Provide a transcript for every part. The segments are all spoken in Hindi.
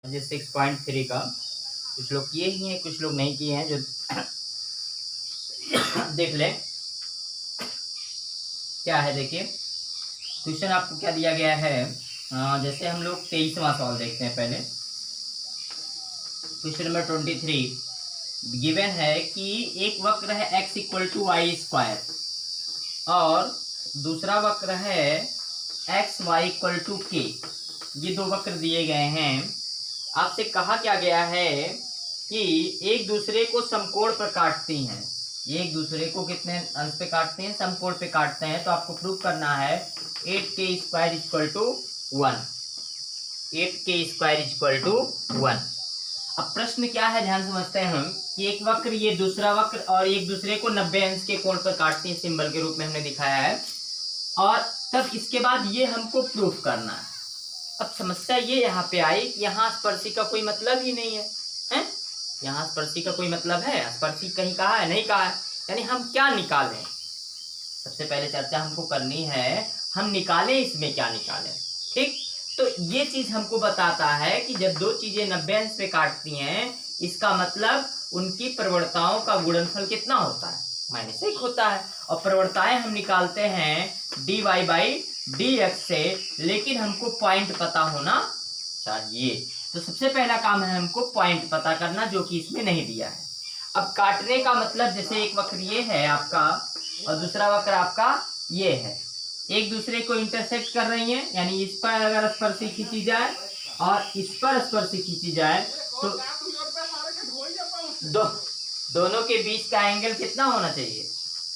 मुझे 6.3 का कुछ लोग किए ही हैं, कुछ लोग नहीं किए हैं, जो देख लें क्या है। देखिए क्वेश्चन आपको क्या दिया गया है। जैसे हम लोग 23वां सवाल देखते हैं। पहले क्वेश्चन नंबर 23 गिवन है कि एक वक्र है x equal to y square और दूसरा वक्र है एक्स वाई इक्वल टू के। ये दो वक्र दिए गए हैं। आपसे कहा क्या गया है कि एक दूसरे को समकोण पर काटती हैं। ये एक दूसरे को कितने अंश पे काटते हैं? समकोण पे काटते हैं। तो आपको प्रूव करना है 8k square equal to 1। 8k square equal to 1। अब प्रश्न क्या है, ध्यान समझते हैं हम कि एक वक्र ये दूसरा वक्र और एक दूसरे को 90 अंश के कोण पर काटती है, सिंबल के रूप में हमने दिखाया है। और तब इसके बाद ये हमको प्रूफ करना है। अब समस्या ये यहाँ पे आई कि यहाँ स्पर्शी का कोई मतलब ही नहीं है, हैं? यहाँ स्पर्शी का कोई मतलब है? स्पर्शी कहीं कहा है? नहीं कहा है। यानी हम क्या निकालें? सबसे पहले चर्चा हमको करनी है, हम निकालें इसमें क्या निकालें। ठीक, तो ये चीज हमको बताता है कि जब दो चीजें 90 अंश पे काटती हैं, इसका मतलब उनकी प्रवणताओं का गुणनफल कितना होता है? -1 होता है। और प्रवणताएं हम निकालते हैं dy बाई dx से, लेकिन हमको पॉइंट पता होना चाहिए। तो सबसे पहला काम है हमको पॉइंट पता करना, जो कि इसमें नहीं दिया है। अब काटने का मतलब, जैसे एक वक्र ये है आपका और दूसरा वक्र आपका ये है, एक दूसरे को इंटरसेक्ट कर रही हैं। यानी इस पर अगर स्पर्शी खींची जाए और इस पर स्पर्शी खींची जाए तो दोनों के बीच का एंगल कितना होना चाहिए?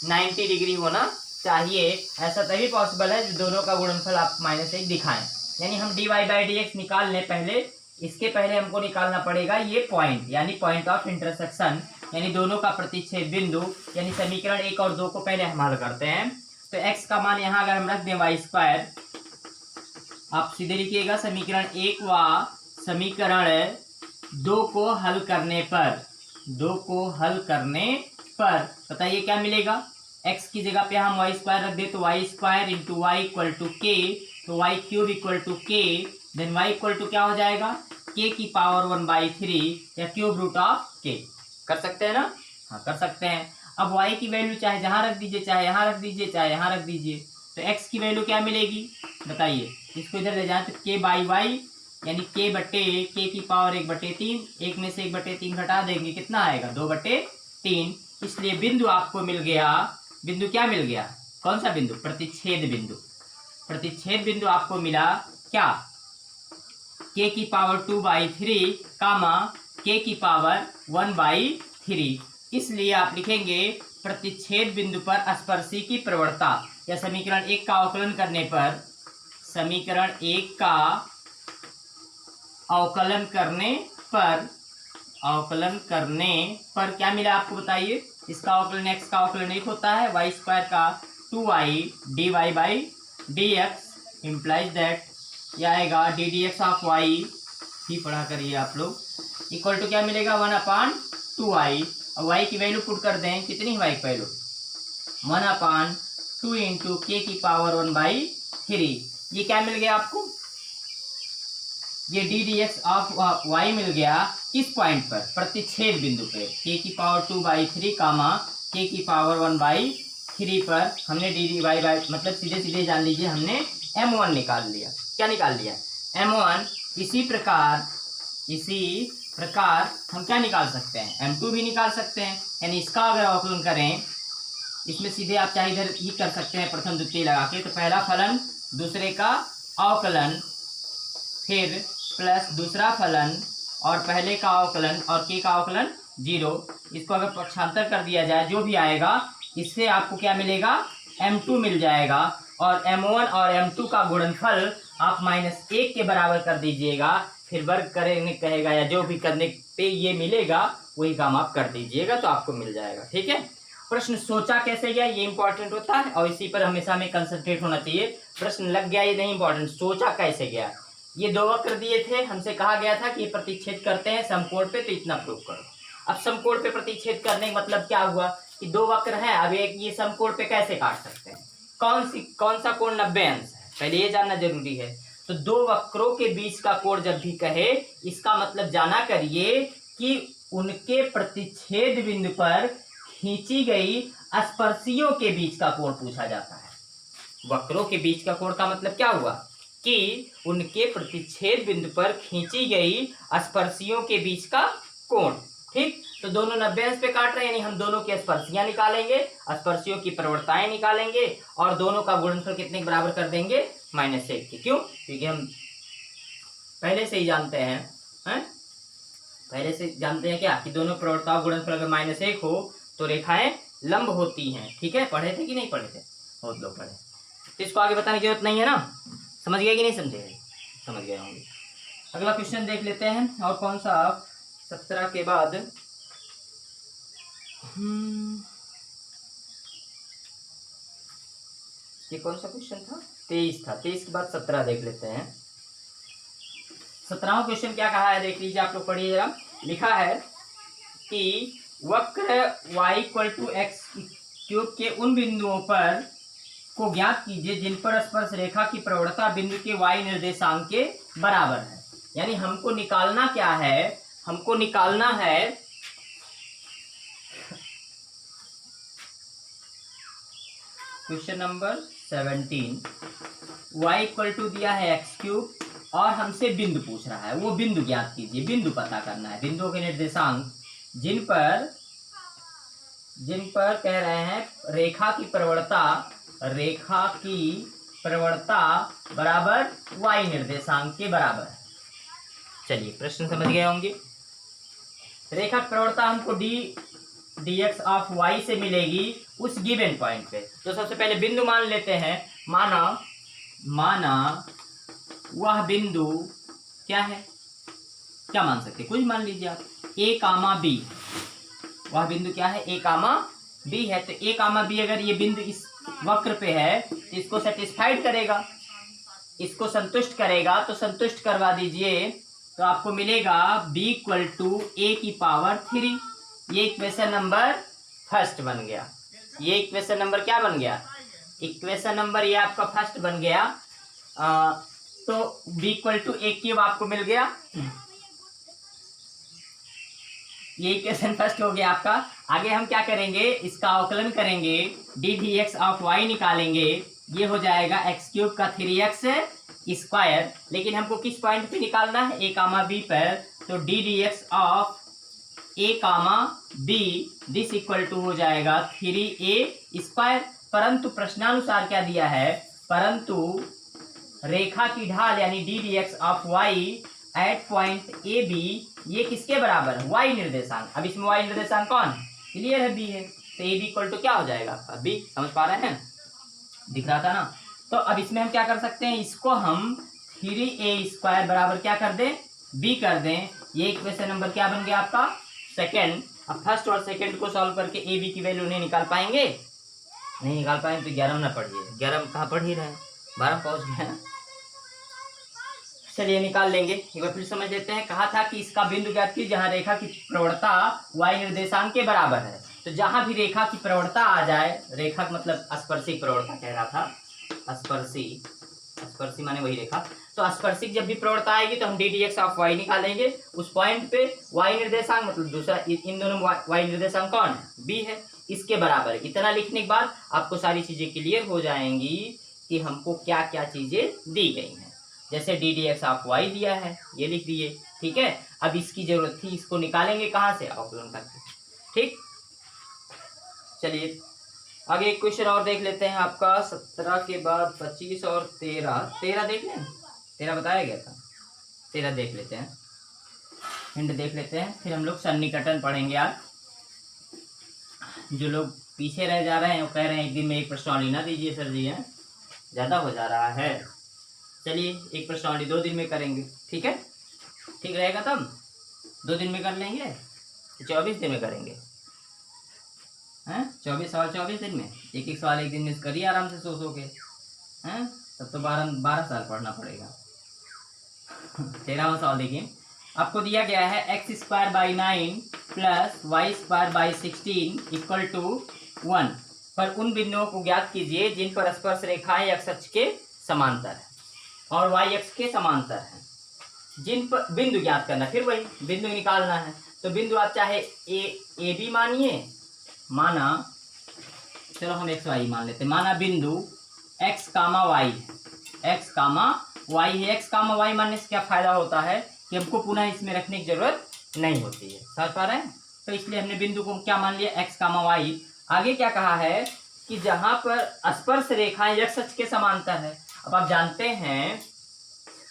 90 डिग्री होना चाहिए। ऐसा तभी पॉसिबल है जो दोनों का गुणनफल आप -1 दिखाएं। यानी हम dy बाई dx निकाल लें पहले। इसके पहले हमको निकालना पड़ेगा ये पॉइंट, यानी पॉइंट ऑफ इंटरसेक्शन, यानी दोनों का प्रतिच्छेद बिंदु। यानी समीकरण 1 और 2 को पहले हम हल करते हैं। तो x का मान यहाँ अगर हम रख दें वाई स्क्वायर, आप सीधे लिखिएगा समीकरण 1 व समीकरण 2 को हल करने पर, 2 को हल करने पर बताइए क्या मिलेगा। x की जगह पे हम वाई स्क्वायर रख दे तो y square into y equal to k, तो y cube equal to k, then y equal to क्या हो जाएगा? के की पावर 1/3 या क्यूब रूट ऑफ के। कर सकते हैं ना? हाँ कर सकते हैं। अब y की वैल्यू चाहे जहाँ रख दीजिए, चाहे यहाँ रख दीजिए, चाहे यहाँ रख दीजिए। तो x की वैल्यू क्या मिलेगी बताइए। इसको इधर ले जाए तो k बाई वाई, यानी k बटे k की पावर 1/3। एक में से 1/3 घटा देंगे, कितना आएगा? 2/3। इसलिए बिंदु आपको मिल गया। बिंदु क्या मिल गया? कौन सा बिंदु? प्रतिच्छेद बिंदु। प्रतिच्छेद बिंदु आपको मिला क्या? k की पावर 2/3 कामा k की पावर 1/3। इसलिए आप लिखेंगे प्रतिच्छेद बिंदु पर स्पर्शी की प्रवणता, या समीकरण 1 का अवकलन करने पर, समीकरण 1 का अवकलन करने पर क्या मिला आपको बताइए। इसका अवकलन x का अवकलन 1 होता है, वाई स्क्वायर का 2y dy by dx implies that यह आएगा D D x of Y, ही पढ़ा करिए आप लोग, इक्वल टू क्या मिलेगा? 1/2y। और y की वैल्यू पुट कर दें, कितनी y की वैल्यू? 1/2 इंटू के की पावर 1/3। ये क्या मिल गया आपको? ये D D x of Y मिल गया। किस पॉइंट पर? प्रतिच्छेद बिंदु पे, के की पावर 2/3 कामा के की पावर 1/3 पर हमने डी डी वाई बाई, मतलब सीधे सीधे जान लीजिए हमने m1 निकाल लिया। क्या निकाल लिया? m1। इसी प्रकार हम क्या निकाल सकते हैं? m2 भी निकाल सकते हैं। यानी इसका अगर अवकलन करें, इसमें सीधे आप चाहे इधर ही कर सकते हैं प्रथम द्वितीय लगा के। तो पहला फलन दूसरे का अवकलन, फिर प्लस दूसरा फलन और पहले का अवकलन और के का अवकलन 0। इसको अगर पक्षांतर कर दिया जाए, जो भी आएगा इससे आपको क्या मिलेगा? m2 मिल जाएगा। और m1 और m2 का गुणनफल आप -1 के बराबर कर दीजिएगा। फिर वर्ग करने कहेगा या जो भी करने पे ये मिलेगा वही काम आप कर दीजिएगा, तो आपको मिल जाएगा। ठीक है। प्रश्न सोचा कैसे गया ये इंपॉर्टेंट होता है, और इसी पर हमेशा हमें कंसंट्रेट होना चाहिए। प्रश्न लग गया ये नहीं इंपॉर्टेंट, सोचा कैसे गया। ये दो वक्र दिए थे, हमसे कहा गया था कि ये प्रतिच्छेद करते हैं समकोण पे, तो इतना प्रूव करो। अब समकोण पे प्रतिच्छेद करने का मतलब क्या हुआ कि दो वक्र हैं। अब एक ये समकोण पे कैसे काट सकते हैं? कौन सा कोण 90 अंश है, पहले ये जानना जरूरी है। तो दो वक्रों के बीच का कोण जब भी कहे, इसका मतलब जाना करिए कि उनके प्रतिच्छेद बिंदु पर खींची गई स्पर्शियों के बीच का कोण पूछा जाता है। वक्रों के बीच का कोण का मतलब क्या हुआ कि उनके प्रतिच्छेद बिंदु पर खींची गई स्पर्शियों के बीच का कोण। ठीक, तो दोनों 90 अंश पे काट रहे हैं, यानी हम दोनों की स्पर्शियां निकालेंगे, स्पर्शियों की प्रवणताएं निकालेंगे और दोनों का गुणनफल कितने के बराबर कर देंगे, -1 के। क्यों? क्योंकि हम पहले से ही जानते हैं, पहले से जानते हैं क्या कि दोनों प्रवणताओं गुणनफल अगर -1 हो तो रेखाएं लंब होती हैं। ठीक है, पढ़े थे कि नहीं पढ़े थे? बहुत लोग पढ़े, तो इसको आगे बताने की जरूरत नहीं है ना। समझ गए कि नहीं समझे? समझ गए होंगे। अगला क्वेश्चन देख लेते हैं, और कौन सा? 17 के बाद ये कौन सा क्वेश्चन था? 23 था। 23 के बाद 17 देख लेते हैं। 17वां क्वेश्चन क्या कहा है देख लीजिए, आप लोग पढ़िए जरा। लिखा है कि वक्र y=x³ के उन बिंदुओं पर को ज्ञात कीजिए जिन पर स्पर्श रेखा की प्रवणता बिंदु के y निर्देशांक के बराबर है। यानी हमको निकालना क्या है? हमको निकालना है क्वेश्चन नंबर 17, y= दिया है x³ और हमसे बिंदु पूछ रहा है, वो बिंदु ज्ञात कीजिए। बिंदु पता करना है, बिंदुओं के निर्देशांक जिन पर कह रहे हैं रेखा की प्रवणता बराबर y निर्देशांक के बराबर है। चलिए प्रश्न समझ गए होंगे। रेखा की प्रवणता हमको dx ऑफ y से मिलेगी उस गिवन पॉइंट पे। तो सबसे पहले बिंदु मान लेते हैं। माना वह बिंदु क्या है? क्या मान सकते? कुछ मान लीजिए आप, a, b। वह बिंदु क्या है? a, b है। तो a, b अगर ये बिंदु इस वक्र पे है तो इसको सेटिस्फाइड करेगा, इसको संतुष्ट करेगा। तो संतुष्ट करवा दीजिए, तो आपको मिलेगा b = a⁻3। ये इक्वेशन नंबर फर्स्ट बन गया। ये इक्वेशन नंबर क्या बन गया? इक्वेशन नंबर ये आपका फर्स्ट बन गया। तो b = a³ आपको मिल गया। ये इक्वेशन फर्स्ट हो गया आपका। आगे हम क्या करेंगे? इसका अवकलन करेंगे, ddx ऑफ y निकालेंगे। ये हो जाएगा x³ का 3x²। लेकिन हमको किस पॉइंट पे निकालना है? a, b पर। तो ddx of a, b this = हो जाएगा 3a²। परंतु प्रश्नानुसार क्या दिया है? परंतु रेखा की ढाल यानी ddx of y at point AB ये किसके बराबर है? y निर्देशांक। अब इसमें y निर्देशांक कौन? क्लियर है, b है। तो AB = क्या हो जाएगा आपका? b। समझ पा रहे हैं? दिख रहा था ना? तो अब इसमें हम क्या कर सकते हैं? इसको हम 3a² बराबर क्या कर दें? b कर दें। ये इक्वेशन नंबर क्या बन गया आपका? सेकेंड। अब फर्स्ट और सेकेंड को सॉल्व करके AB की वैल्यू नहीं निकाल पाएंगे? नहीं निकाल पाएंगे तो 11 ना पढ़िए। 11 कहाँ पढ़ ही रहे हैं, 12 पहुंच गए हैं। चलिए निकाल लेंगे। एक बार फिर समझ लेते हैं। कहा था कि इसका बिंदु ज्ञात कीजिए जहां रेखा की प्रवणता y निर्देशांक के बराबर है। तो जहां भी रेखा की प्रवणता आ जाए, रेखा मतलब स्पर्शिक प्रवणता कह रहा था, स्पर्शी माने वही रेखा। तो स्पर्शिक जब भी प्रवणता आएगी तो हम ddx ऑफ y निकालेंगे। उस पॉइंट पे y निर्देशांक मतलब दूसरा, इन दोनों y निर्देशांक कौन है? b है, इसके बराबर। इतना लिखने के बाद आपको सारी चीजें क्लियर हो जाएंगी कि हमको क्या क्या चीजें दी गई हैं। जैसे ddx ऑफ y दिया है, ये लिख दिए। ठीक है, अब इसकी जरूरत थी, इसको निकालेंगे कहाँ से? अवकलन करके। ठीक, चलिए आगे एक क्वेश्चन और देख लेते हैं आपका 17 के बाद 25 और 13 देख लें। 13 बताया गया था, 13 देख लेते हैं, हिंट देख लेते हैं, फिर हम लोग सन्निकटन पढ़ेंगे। आज जो लोग पीछे रह जा रहे हैं वो कह रहे हैं एक दिन में एक प्रश्नावली ना दीजिए सर जी, है ज़्यादा हो जा रहा है। चलिए एक प्रश्नावली 2 दिन में करेंगे, ठीक है? ठीक रहेगा तब 2 दिन में कर लेंगे, 24 दिन में करेंगे हैं? 24 सवाल 24 दिन में, एक सवाल एक दिन में करिए आराम से सो के, हैं? तब तो 12 साल पढ़ना पड़ेगा। 13वां सवाल देखिए, आपको दिया गया है x²/9 प्लस y²/16 = 1 पर उन बिंदुओं को ज्ञात कीजिए जिन पर स्पर्श रेखाएं x अक्ष के समांतर है। और वाई एक्स के समांतर हैं, जिन पर बिंदु ज्ञात करना, फिर वही बिंदु निकालना है। तो बिंदु आप चाहे ए बी मानिए, माना चलो हम एक्स वाई मान लेते हैं, माना बिंदु एक्स कामा वाई है, एक्स कामा वाई है। एक्स कामा वाई मानने से क्या फायदा होता है कि हमको पुनः इसमें रखने की जरूरत नहीं होती है, समझ पा रहे हैं। तो इसलिए हमने बिंदु को क्या मान लिया, एक्स कामा वाई। आगे क्या कहा है कि जहां पर स्पर्श रेखाएं एक्स अक्ष के समांतर है। अब आप जानते हैं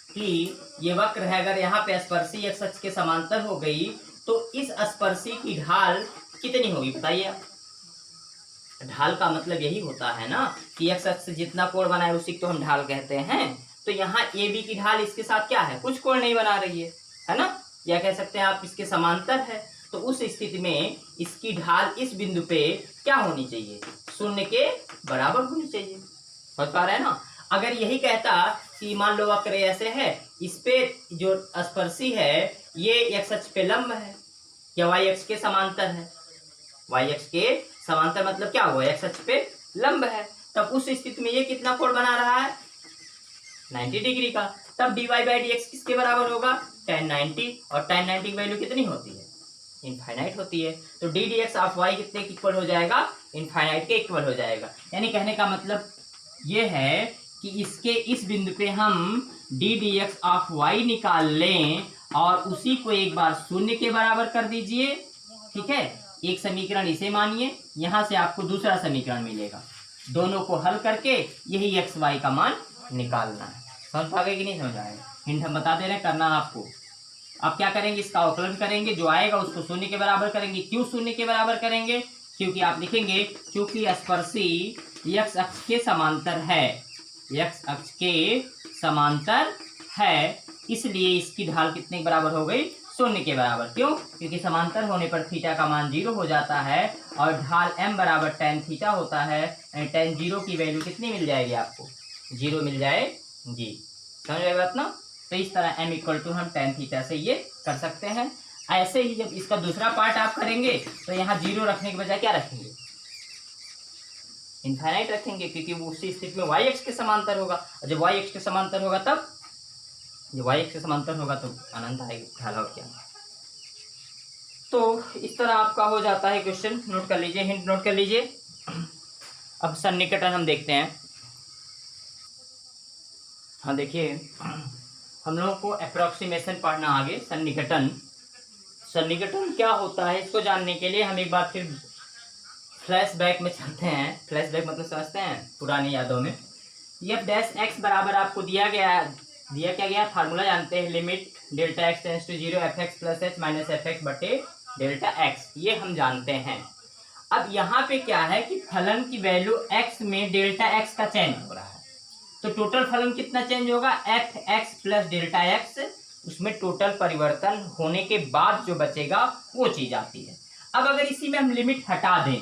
कि ये वक्र है, अगर यहाँ पे स्पर्शी एक्स अक्ष के समांतर हो गई तो इस स्पर्शी की ढाल कितनी होगी बताइए आप। ढाल का मतलब यही होता है ना कि एक्स अक्ष से जितना कोण बना है उसी को हम ढाल कहते हैं। तो यहाँ ए बी की ढाल इसके साथ क्या है, कुछ कोण नहीं बना रही है ना, या कह सकते हैं आप इसके समांतर है। तो उस स्थिति में इसकी ढाल इस बिंदु पे क्या होनी चाहिए, शून्य के बराबर होनी चाहिए, समझ पा रहे हैं ना। अगर यही कहता कि मान लो वक्र ऐसे है, इस पे जो स्पर्शी है ये एक्स अक्ष पे लंब है या वाई अक्ष के समांतर है, वाई अक्ष के समांतर मतलब क्या हुआ, एक्स अक्ष पे लंब है, तब उस स्थिति में ये कितना कोण बना रहा है 90 डिग्री का। तब dy बाई डी एक्स किसके बराबर होगा, tan 90, और tan 90 की वैल्यू कितनी होती है, इनफाइनाइट होती है। तो d D x of y कितने के इक्वल हो जाएगा, इनफाइनाइट के इक्वल हो जाएगा। यानी कहने का मतलब ये है कि इसके इस बिंदु पे हम d D x of y निकाल लें और उसी को एक बार शून्य के बराबर कर दीजिए, ठीक है। एक समीकरण इसे मानिए, यहां से आपको दूसरा समीकरण मिलेगा, दोनों को हल करके यही एक्स वाई का मान निकालना है। समझ पाएगा कि नहीं समझ आएगा, हिंट हम बता दे रहे हैं, करना आपको। आप क्या करेंगे, इसका अवकलन करेंगे, जो आएगा उसको शून्य के बराबर करेंगे। क्यों शून्य के बराबर करेंगे, क्योंकि आप लिखेंगे क्योंकि स्पर्शी एक्स अक्ष के समांतर है, एक्स अक्ष के समांतर है, इसलिए इसकी ढाल कितने के बराबर हो गई, शून्य के बराबर। क्यों, क्योंकि समांतर होने पर थीटा का मान 0 हो जाता है और ढाल m बराबर tan थीटा होता है। tan 0 की वैल्यू कितनी मिल जाएगी आपको, 0 मिल जाएगी, समझ रहे बात ना। तो इस तरह m इक्वल टू हम tan थीटा से ये कर सकते हैं। ऐसे ही जब इसका दूसरा पार्ट आप करेंगे तो यहाँ 0 रखने के बजाय क्या रखेंगे, इनफाइनाइट रखेंगे, क्योंकि वो उसी स्थिति में y अक्ष के समांतर होगा। और जब y अक्ष के समांतर होगा तब, जब y अक्ष के समांतर होगा तो अनंत आएगी ढाल, और क्या। तो इस तरह आपका हो जाता है क्वेश्चन, नोट कर लीजिए, हिंट नोट कर लीजिए। अब सन्निकटन हम देखते हैं। हाँ देखिए, हम लोगों को अप्रोक्सीमेशन पढ़ना आगे। सन्निकटन, सन्निकटन क्या होता है इसको जानने के लिए हम एक बार फिर फ्लैशबैक में चलते हैं। फ्लैशबैक मतलब समझते हैं पुरानी यादों में। एफ डैश एक्स बराबर आपको दिया क्या गया, फार्मूला जानते हैं, limit delta x tends to 0 f x plus h minus f x बटे डेल्टा एक्स, ये हम जानते हैं। अब यहाँ पे क्या है कि फलन की वैल्यू एक्स में डेल्टा एक्स का चेंज हो रहा है, तो टोटल फलन कितना चेंज होगा, F x plus delta x, उसमें टोटल परिवर्तन होने के बाद जो बचेगा वो चीज आती है। अब अगर इसी में हम लिमिट हटा दें,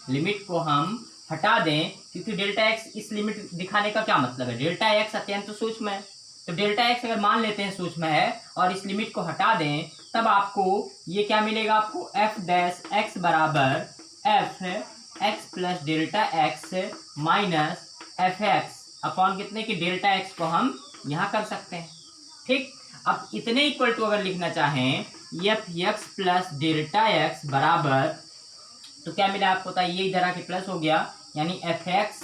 लिमिट को हम हटा दें, क्योंकि डेल्टा एक्स, इस लिमिट दिखाने का क्या मतलब है, डेल्टा एक्स अत्यंत सूक्ष्म है, तो डेल्टा एक्स अगर मान लेते हैं सूक्ष्म है और इस लिमिट को हटा दें, तब आपको ये क्या मिलेगा, आपको एफ डैश एक्स बराबर F x plus delta x minus f x upon कितने की डेल्टा एक्स को हम यहाँ कर सकते हैं, ठीक। अब इतने इक्वल टू अगर लिखना चाहें F x plus delta x बराबर, तो क्या मिला आपको, पता है ये इधर आके प्लस हो गया, यानी F x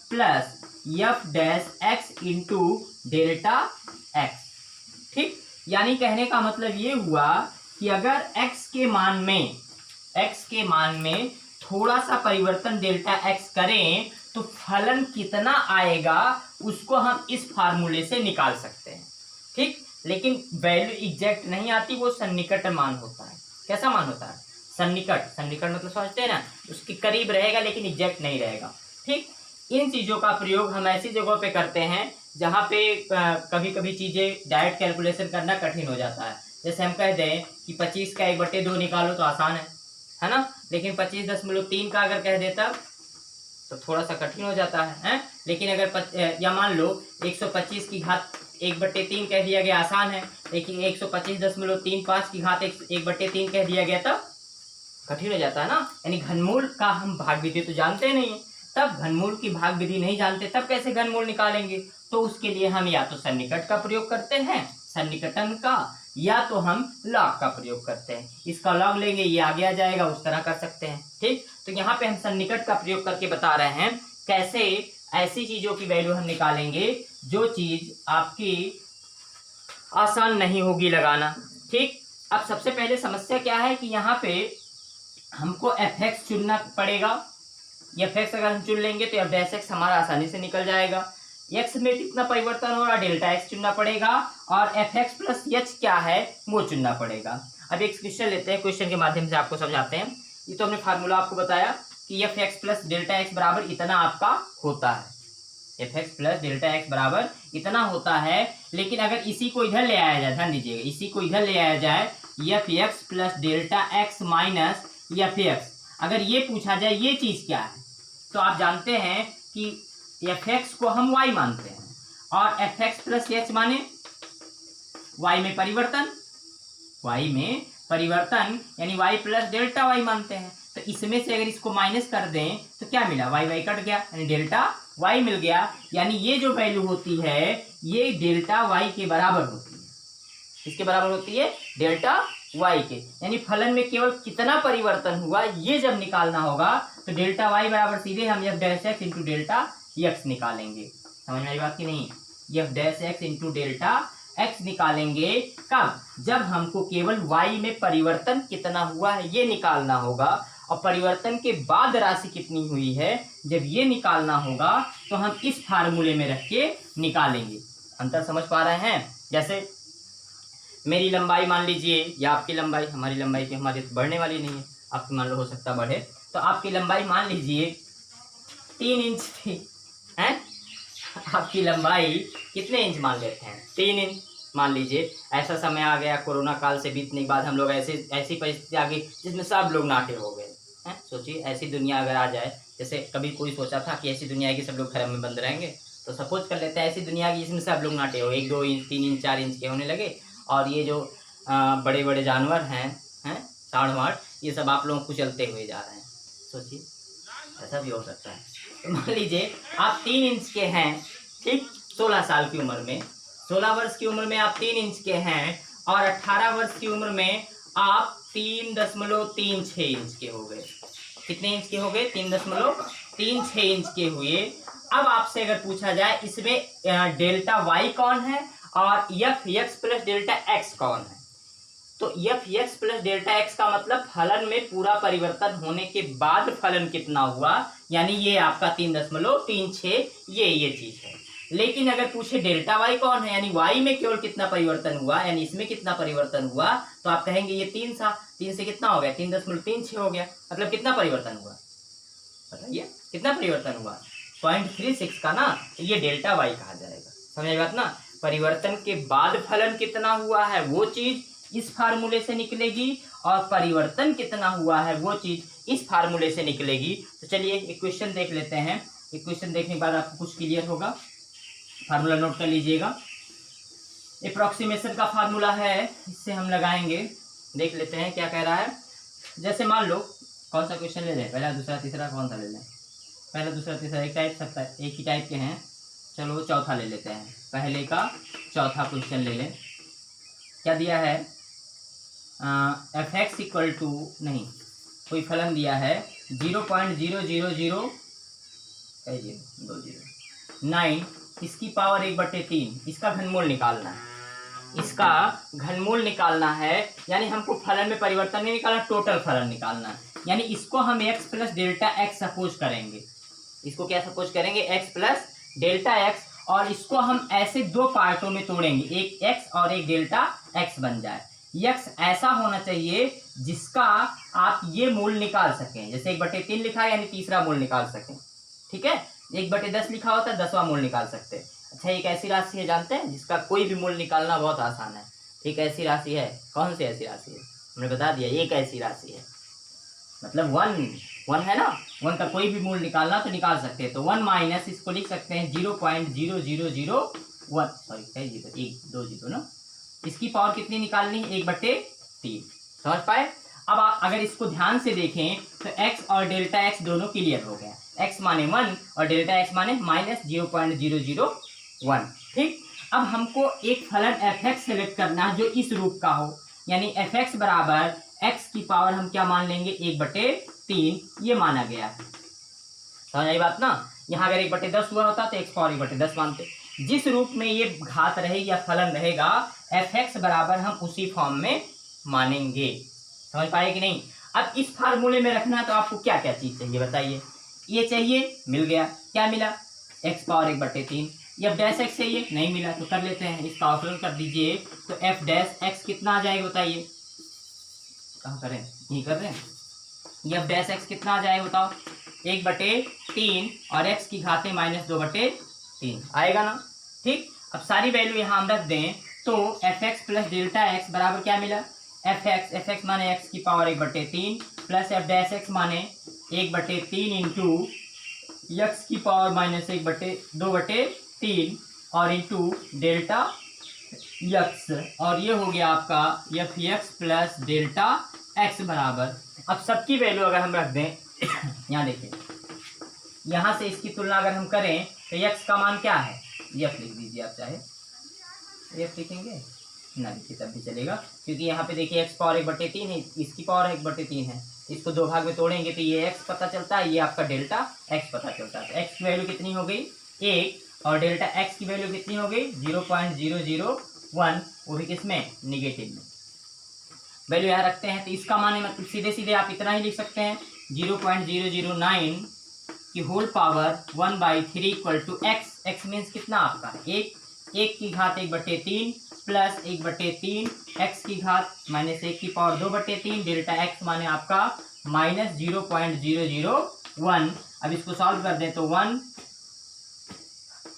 plus F dash x into delta x, ठीक। यानी कहने का मतलब ये हुआ कि अगर x के मान में थोड़ा सा परिवर्तन डेल्टा x करें तो फलन कितना आएगा उसको हम इस फार्मूले से निकाल सकते हैं, ठीक। लेकिन वैल्यू एग्जैक्ट नहीं आती, वो सन्निकट मान होता है। कैसा मान होता है, सन्निकट, सन्निकट मतलब समझते हैं ना, उसके करीब रहेगा लेकिन एग्जैक्ट नहीं रहेगा, ठीक। इन चीज़ों का प्रयोग हम ऐसी जगहों पे करते हैं जहाँ पे कभी कभी चीज़ें डायरेक्ट कैलकुलेशन करना कठिन हो जाता है। जैसे हम कह दें कि 25 का 1/2 निकालो तो आसान है ना, लेकिन 25.3 का अगर कह देता तो थोड़ा सा कठिन हो जाता है। लेकिन अगर या मान लो 125 की घात 1/3 कह दिया गया, आसान है, लेकिन 125.35 की घात 1/3 कह दिया गया तब कठिन हो जाता है ना। यानी घनमूल का हम भाग विधि तो जानते नहीं है, तब घनमूल की भाग विधि नहीं जानते, तब कैसे घनमूल निकालेंगे, तो उसके लिए हम या तो सन्निकट का प्रयोग करते हैं, सन्निकटन का, या तो हम लॉग का प्रयोग करते हैं। इसका लॉग लेंगे, ये आगे आ जाएगा, उस तरह कर सकते हैं। ठीक, तो यहाँ पे हम सन्निकट का प्रयोग करके बता रहे हैं कैसे ऐसी चीजों की वैल्यू हम निकालेंगे जो चीज आपकी आसान नहीं होगी लगाना। ठीक, अब सबसे पहले समस्या क्या है कि यहाँ पे हमको fx चुनना पड़ेगा। fx अगर हम चुन लेंगे तो f' हमारा आसानी से निकल जाएगा। x में कितना परिवर्तन हो रहा है, डेल्टा x चुनना पड़ेगा, और fx प्लस h क्या है वो चुनना पड़ेगा। अब एक क्वेश्चन लेते हैं, क्वेश्चन के माध्यम से आपको समझाते हैं। ये तो हमने फार्मूला आपको बताया कि fx प्लस डेल्टा x बराबर इतना आपका होता है, fx प्लस डेल्टा x बराबर इतना होता है। लेकिन अगर इसी को इधर ले आया जाए, ध्यान दीजिएगा, इसी को इधर ले आया जाए, fx plus delta x minus fx, अगर ये पूछा जाए ये चीज क्या है, तो आप जानते हैं कि fx को हम y मानते हैं और fx प्लस h माने y में परिवर्तन, y में परिवर्तन यानी y प्लस डेल्टा y मानते हैं। तो इसमें से अगर इसको माइनस कर दें तो क्या मिला, y कट गया यानी डेल्टा y मिल गया। यानी ये जो वैल्यू होती है ये डेल्टा y के बराबर होती है। किसके बराबर होती है, डेल्टा y के। यानी फलन में केवल कितना परिवर्तन हुआ ये जब निकालना होगा तो डेल्टा y बराबर सीधे हम f' इंटू डेल्टा x निकालेंगे। समझ में आई बात की नहीं, f' इंटू डेल्टा x निकालेंगे। कब, जब हमको केवल y में परिवर्तन कितना हुआ है ये निकालना होगा, और परिवर्तन के बाद राशि कितनी हुई है जब ये निकालना होगा तो हम इस फार्मूले में रख के निकालेंगे। अंतर समझ पा रहे हैं। जैसे मेरी लंबाई मान लीजिए या आपकी लंबाई, हमारी लंबाई की हमारी बढ़ने वाली नहीं है, आपकी मान लो हो सकता बढ़े, तो आपकी लंबाई मान लीजिए 3 इंच थी है, आपकी लंबाई कितने इंच मान लेते हैं, 3 इंच मान लीजिए। ऐसा समय आ गया कोरोना काल से बीतने के बाद हम लोग ऐसी परिस्थिति आ गई जिसमें सब लोग नाटे हो गए हैं। सोचिए ऐसी दुनिया अगर आ जाए, जैसे कभी कोई सोचा था कि ऐसी दुनिया की सब लोग घर में बंद रहेंगे, तो सपोज कर लेते हैं ऐसी दुनिया की जिसमें सब लोग नाटे हो, 1, 2 इंच 3 इंच 4 इंच के होने लगे, और ये जो बड़े बड़े जानवर हैं साढ़ वाड़, ये सब आप लोग कुचलते हुए जा रहे हैं। सोचिए ऐसा भी हो सकता है। तो मान लीजिए आप 3 इंच के हैं, ठीक, 16 साल की उम्र में, 16 वर्ष की उम्र में आप 3 इंच के हैं, और 18 वर्ष की उम्र में आप 3.36 इंच के हो गए। कितने इंच के हो गए, 3.36 इंच के हुए। अब आपसे अगर पूछा जाए इसमें डेल्टा y कौन है और fx प्लस डेल्टा x कौन है, तो fx प्लस डेल्टा x का मतलब फलन में पूरा परिवर्तन होने के बाद फलन कितना हुआ, यानी ये आपका 3.36 ये चीज है। लेकिन अगर पूछे डेल्टा y कौन है, यानी y में केवल कितना परिवर्तन हुआ, यानी इसमें कितना परिवर्तन हुआ, तो आप कहेंगे ये 3 से कितना हो गया, 3.36 हो गया। मतलब कितना परिवर्तन हुआ, बताइए कितना परिवर्तन हुआ, 0.36 का ना, ये डेल्टा y कहा जाएगा। समझ बात ना, परिवर्तन के बाद फलन कितना हुआ है वो चीज इस फार्मूले से निकलेगी, और परिवर्तन कितना हुआ है वो चीज इस फार्मूले से निकलेगी। तो चलिए एक क्वेश्चन देख लेते हैं। एक क्वेश्चन देखने के बाद आपको कुछ क्लियर होगा। फार्मूला नोट कर लीजिएगा, अप्रोक्सीमेशन का फार्मूला है, इससे हम लगाएंगे। देख लेते हैं क्या कह रहा है। जैसे मान लो कौन सा क्वेश्चन ले लें, पहला दूसरा तीसरा, कौन सा ले लें, पहला दूसरा तीसरा एक टाइप, सब एक ही टाइप के हैं। चलो चौथा ले लेते हैं, पहले का चौथा क्वेश्चन ले लें। क्या दिया है, fx इक्वल टू, नहीं कोई फलन दिया है 0.0009, इसकी पावर 1/3, इसका घनमूल निकालना है। इसका घनमूल निकालना है, यानी हमको फलन में परिवर्तन नहीं निकालना, टोटल फलन निकालना है। यानी इसको हम x plus delta x suppose करेंगे। इसको क्या सपोज करेंगे, x प्लस डेल्टा x, और इसको हम ऐसे 2 पार्टों में तोड़ेंगे, एक x और एक डेल्टा x बन जाए। x ऐसा होना चाहिए जिसका आप ये मूल निकाल सकें, जैसे 1/3 लिखा है यानी तीसरा मूल निकाल सकें, ठीक है। 1/10 लिखा होता है 10वां मूल निकाल सकते हैं। अच्छा, एक ऐसी राशि है जानते हैं जिसका कोई भी मूल निकालना बहुत आसान है। एक ऐसी राशि है, कौन सी ऐसी राशि है, हमने बता दिया, एक ऐसी राशि है, मतलब 1 है ना, 1 का कोई भी मूल निकालना तो निकाल सकते हैं। तो 1 माइनस इसको लिख सकते हैं 0.0001, सॉरी 1 2 0 ना, इसकी पावर कितनी निकालनी है, 1/3। समझ पाए। अब आप अगर इसको ध्यान से देखें तो x और डेल्टा x दोनों क्लियर हो गया। x माने 1 और डेल्टा x माने -0.001। 1। ठीक, अब हमको एक फलन f(x) सेलेक्ट करना है जो इस रूप का हो, यानी f(x) बराबर x की पावर हम क्या मान लेंगे 1/3, ये माना गया है। समझ आई बात ना। यहाँ अगर 1/10 हुआ होता तो x पावर 1/10 मानते। जिस रूप में ये घात रहेगी या फलन रहेगा f(x) बराबर हम उसी फॉर्म में मानेंगे। समझ पाए कि नहीं। अब इस फार्मूले में रखना तो आपको क्या क्या चीज चाहिए बताइए। ये चाहिए, मिल गया। क्या मिला, x पावर 1/3। ये f' चाहिए, नहीं मिला तो कर लेते हैं, इसका ऑप्शन कर दीजिए तो f' कितना आ जाएगा बताइए। कहाँ करें, यही कर रहे हैं। ये f' कितना आ जाएगा बताओ, 1/3 और x की घातें -2/3 आएगा ना। ठीक, अब सारी वैल्यू यहाँ हम रख दें तो f(x) प्लस डेल्टा x बराबर क्या मिला, f(x) माने x की पावर 1/3 प्लस f' माने 1/3 इंटू x की पावर -2/3 और इंटू डेल्टा x, और ये हो गया आपका f(x) प्लस डेल्टा x बराबर। अब सबकी वैल्यू अगर हम रख दें यहाँ देखिए, यहाँ से इसकी तुलना अगर हम करें तो x का मान क्या है, f लिख दीजिए आप, चाहे f लिखेंगे ना लिखिए तब भी चलेगा, क्योंकि यहाँ पे देखिए x पावर 1/3 है, इसकी पावर 1/3 है, इसको दो भाग में तोड़ेंगे तो ये x पता चलता है, ये आपका डेल्टा x पता चलता है। x की वैल्यू कितनी हो गई 1 और डेल्टा x की वैल्यू कितनी हो गई 0.001, वो भी किसमें, निगेटिव में। वैल्यू यहाँ रखते हैं तो इसका मान मतलब सीधे सीधे आप इतना ही लिख सकते हैं 0.009 की whole power 1/3 equal to x means कितना आपका 1 की घात 1/3 प्लस 1/3 x की घात -1 की पावर 2/3 डेल्टा x माने आपका -0.001। अब इसको सॉल्व कर दें तो 1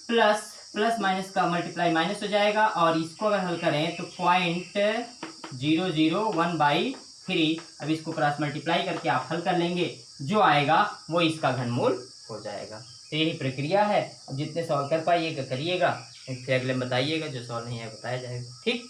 प्लस माइनस का मल्टीप्लाई माइनस हो जाएगा, और इसको अगर हल करें तो 0.001/3। अब इसको क्रॉस मल्टीप्लाई करके आप हल कर लेंगे, जो आएगा वो इसका घनमूल हो जाएगा। तो यही प्रक्रिया है। अब जितने सॉल्व कर पाइएगा करिएगा, फिर अगले में बताइएगा, जो सॉल्व नहीं है बताया जाएगा। ठीक।